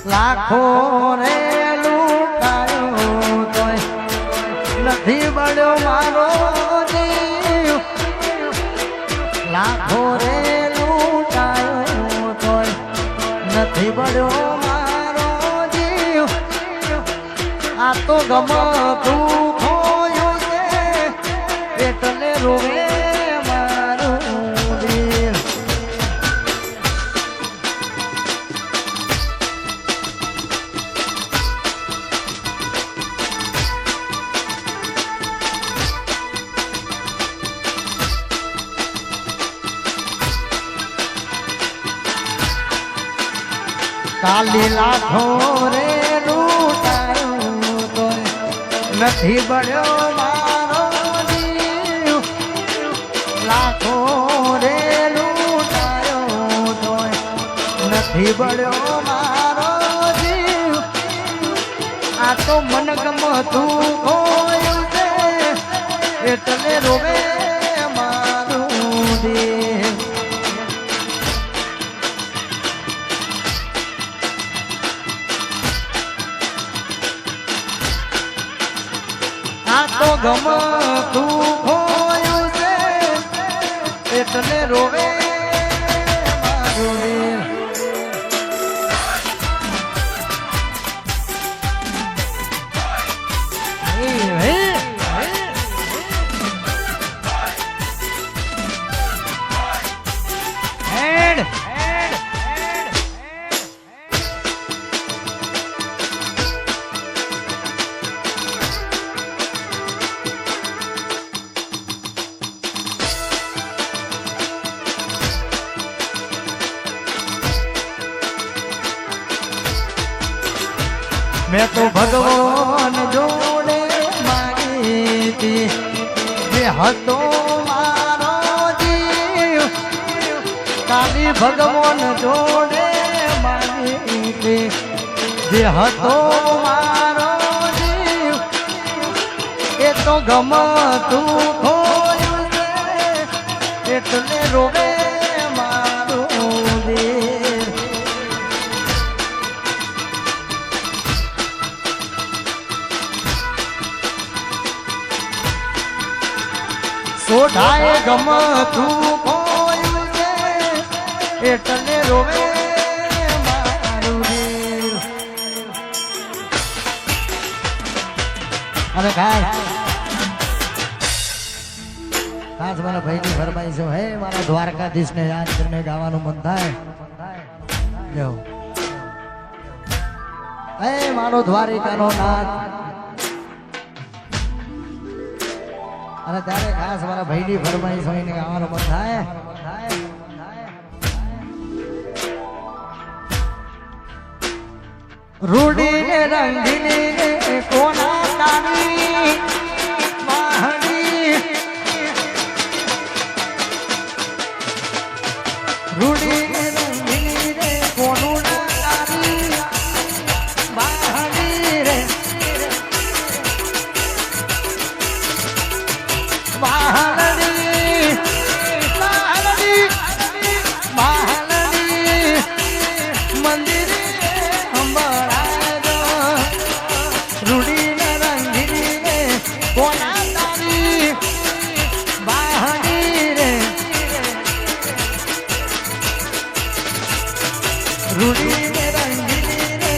લાખો રે લૂંટાયો તોય નથી બળ્યો મારો જીવ લાખો રે લૂંટાયો તોય નથી બળ્યો મારો જીવ આ તો ગમતું ખોયું છે એટલે રોવે કાલી લાખો રે લૂંટાયો તોય નથી બળ્યો મારો જીવ લાખો રે લૂંટાયો તોય નથી બળ્યો મારો જીવ આ તો મન ગમતું ખોયું છે એટલે રોવે મારું દેવ તો ગમતું ખોયું છે એટલે રોવે મારું मैं तो भगवान जोड़े मांगी थी जे हतो मारो जीव काली भगवान जोड़े मांगी थी जे हतो मारो जीव ए तो गमતું ખોયું છે એટલે રોવે મારું દેવ સોઢાએ ગમતું ખોયું છે એટલે રોવે મારું દેવ અરે ખાસ મારા ભાઈની ફરમાઈશ હે મારા દ્વારકાધીશને યાદ કરીને ગાવાનું મન થાય જો હે મારો દ્વારિકાનો નાથ અને ત્યારે ખાસ મારા ભાઈની ફરમાઈશ હોય ને ગાવાનું મન થાય રૂડી ને રંગીની કોના તારી માહડી રૂડી ને રંગીની રે કોનું તારી માહડી રે માહડી માહડી માહડી મંદિર રૂડી ને રંગીની રે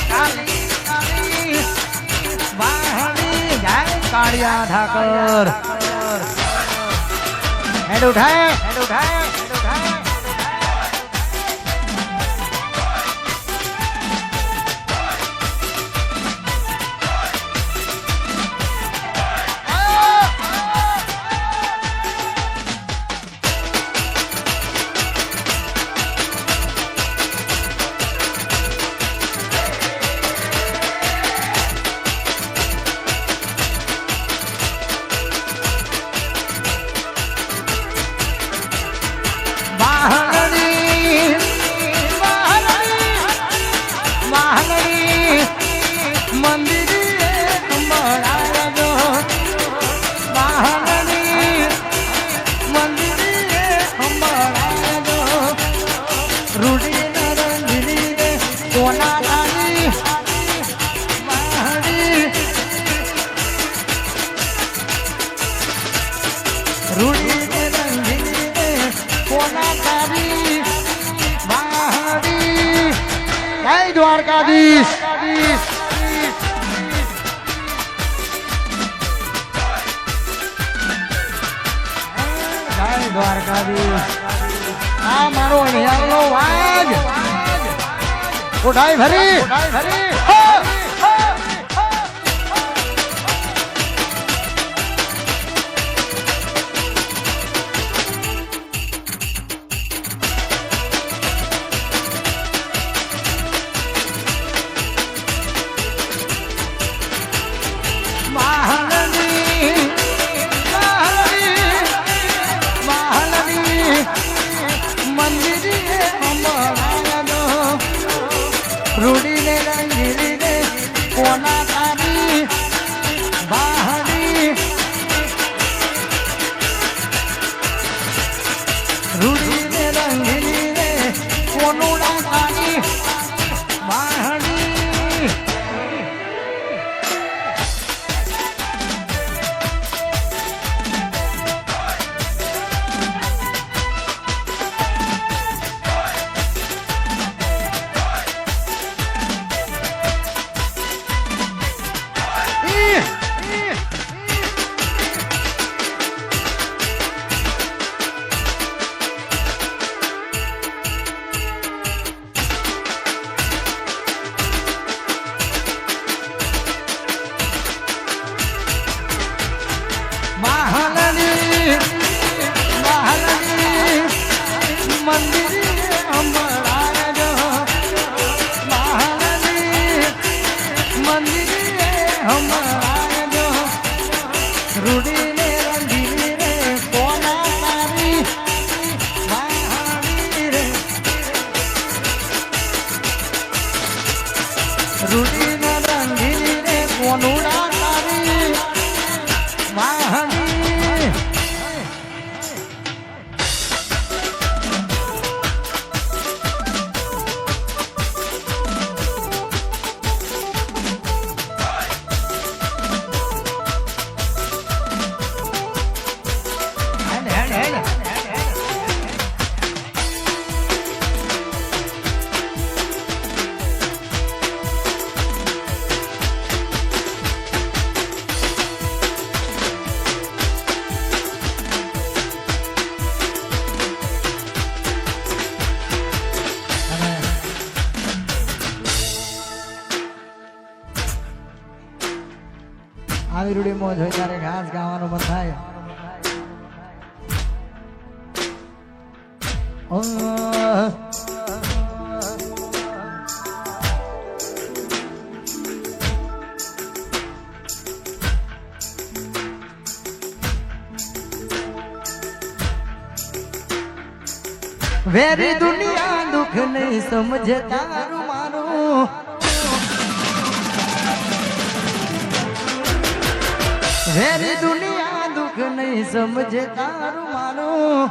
કાલી કાલી વાહણી જાય કાળિયા ઠાકર હેડ ઉઠાય હેડ ઉઠાય હેડ ઉઠાય જય દ્વારકાધીશ જય દ્વારકાધીશ આ મારો નિહાળનો વાજ ઉઠાઈ ભરી રૂડીને રંગીને કોના તારી બહારી રૂડીને રંગીને કોનું તારી બહારી રૂડીને રંગીને કોના તારી બહારી રે રૂડીને રંગીને કોનું તારી બહારી આવી રૂડીમાં જોઈ ત્યારે ઘાસ ગાવાનું મન થાય વેરી દુનિયા દુઃખ નહીં સમજે તારું મારું વેરી દુનિયા દુઃખ નહીં સમજે તારું મારું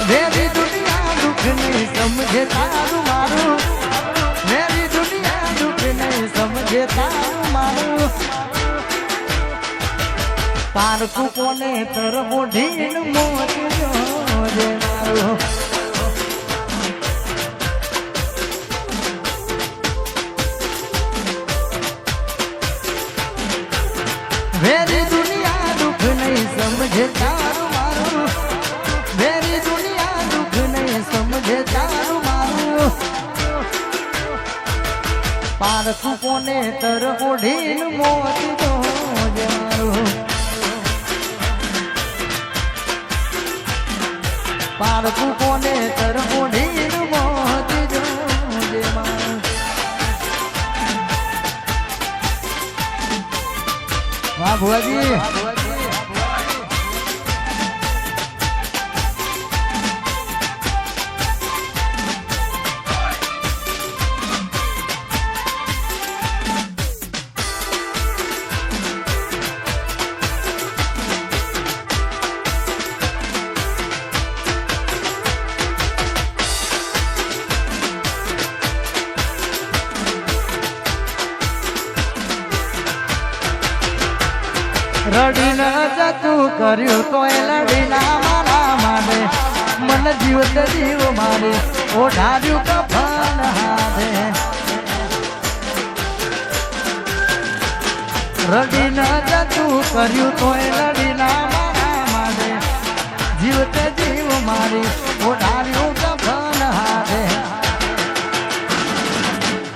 વેરી દુનિયા દુઃખ નહીં સમજે તારું મારું વેરી દુનિયા દુઃખ નહીં સમજે તારું મારું પારકું કોને તરવો ઢીન મોજ જોજે મારું વેરી દુનિયા દુઃખ નહીં સમજે તારું મારું વેરી દુનિયા દુઃખ નહીં સમજે તારું મારું પારકું કોને તરવો ઢીન મોજ જોજે મારું પારકું કોને તરવો ઢીન મોજ જોજે મારું વાહ ભુવાજી રડીને જતું કર્યું તોય લડીના મારા માટે મન જીવત જીવ મારે ઓઢાર્યું કફન હાથે રડી ન જતું કર્યું તોય લડી ના મારા મારે જીવત જીવ મારી ઓઢાર્યું કફન હાથે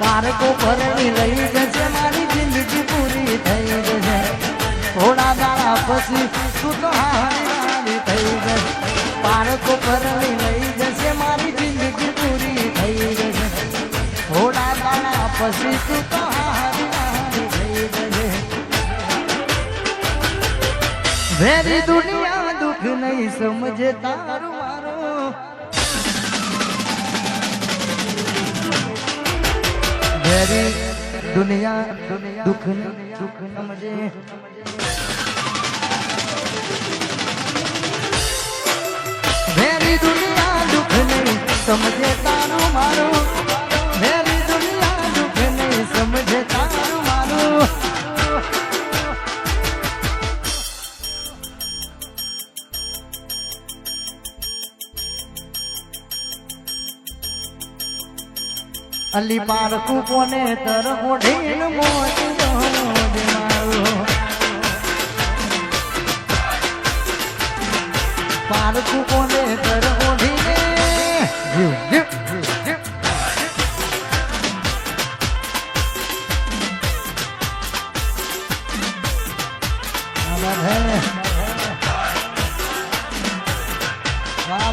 પારકો ભરણી લઈ જશે મારી જિંદગી પૂરી થઈ જશે થોડા દાડા પછી તું તો હારી થઈ જશે પારકો ભરણી લઈ જશે મારી જિંદગી પૂરી થઈ જશે થોડા દાડા પછી તું તો હારી થઈ જશે વેરી દુનિયા દુઃખ નહીં સમજે તારું મારું વેરી દુનિયા દુઃખ સમજે વેરી દુનિયા દુઃખ નહીં સમજે તારું મારું વેરી દુનિયા દુઃખ નહીં સમજે તારું મારું અલી પારકું કોને તર ઓઢીન મોજ મારું પારકું કોને તર ઓઢીને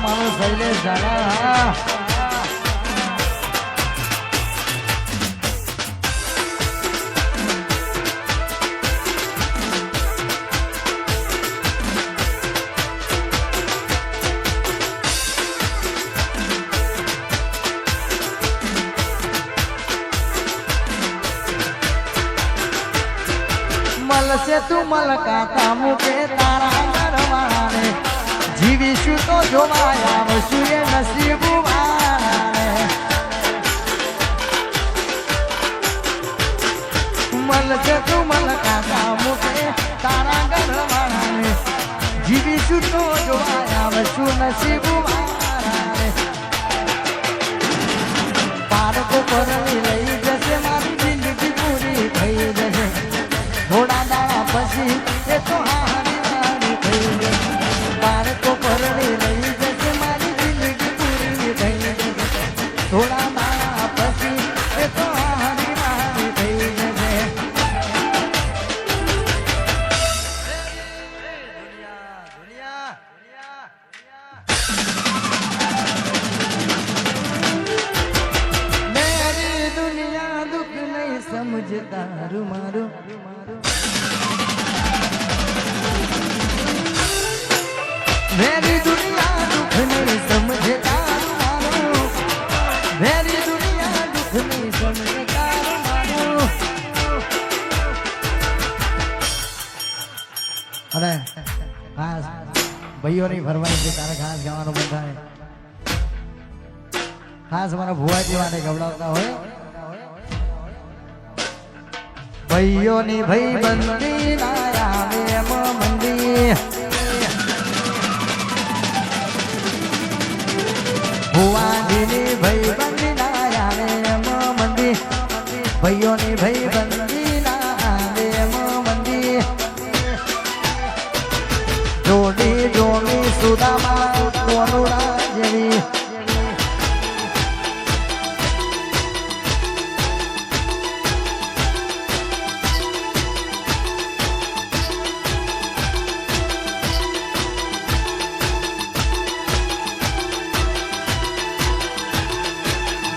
મારો શૈલેષ ઝાલા મલશે તું મલકાતા મૂકે તારા ઘરવાળાને જીવીશું તો જોવાય આવશું એ નસીબ મલશે તું મલકાતા મૂકે તારા ઘરવાળાને જીવીશું તો જોવાય આવશું નસીબ પારકો પરણી લઈ જશે મારી જિંદગી પૂરી થઈ જશે થોડા દાડા પછી એ તો હારી થઈ જશે બાળકો પરણી લઈ જશે મારી જિંદગી પૂરી થઈ જશે થોડા દાડા પછી એ તો હારી થઈ જશે મેરી દુનિયા દુઃખ નહીં સમજતારું મારું વેરી દુનિયા દુઃખ નહીં સમજે તારું મારું વેરી દુનિયા દુઃખ નહીં સમજે તારું મારું અરે ખાસ ભાઈઓની ફરમાઈશ છે તારે ખાસ ગાવાનું બંધ થાય ખાસ મારા ભુવાજી માટે ગવડાવતા હોય ભાઈઓની ભાઈ બંદી ના આવે એમ મંદી ભુવાજીની ભાઈ બંદી ના આવે એમ મંદી ભાઈઓની ભાઈ બંદી ના આવે એમ મંદી જોડી જોડી સુદામા કોનુડા જેવી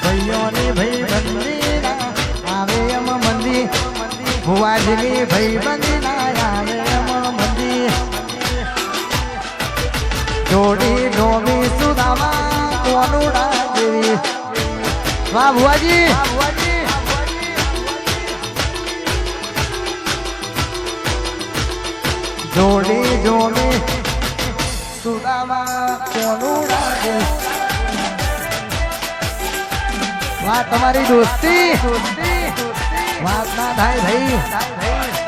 ભાઈઓની ભાઈ બંદી આવે એમ મંદી ભુવાજીની ભાઈ બંદી ના આવે એમ મંદી જોડી જોડી સુદામા કોનુડા જેવી વાહ ભુવાજી જોડી જોડી સુદામા કોનુડા જેવી વાહ તમારી દોસ્તી વાત ના થાય ભાઈ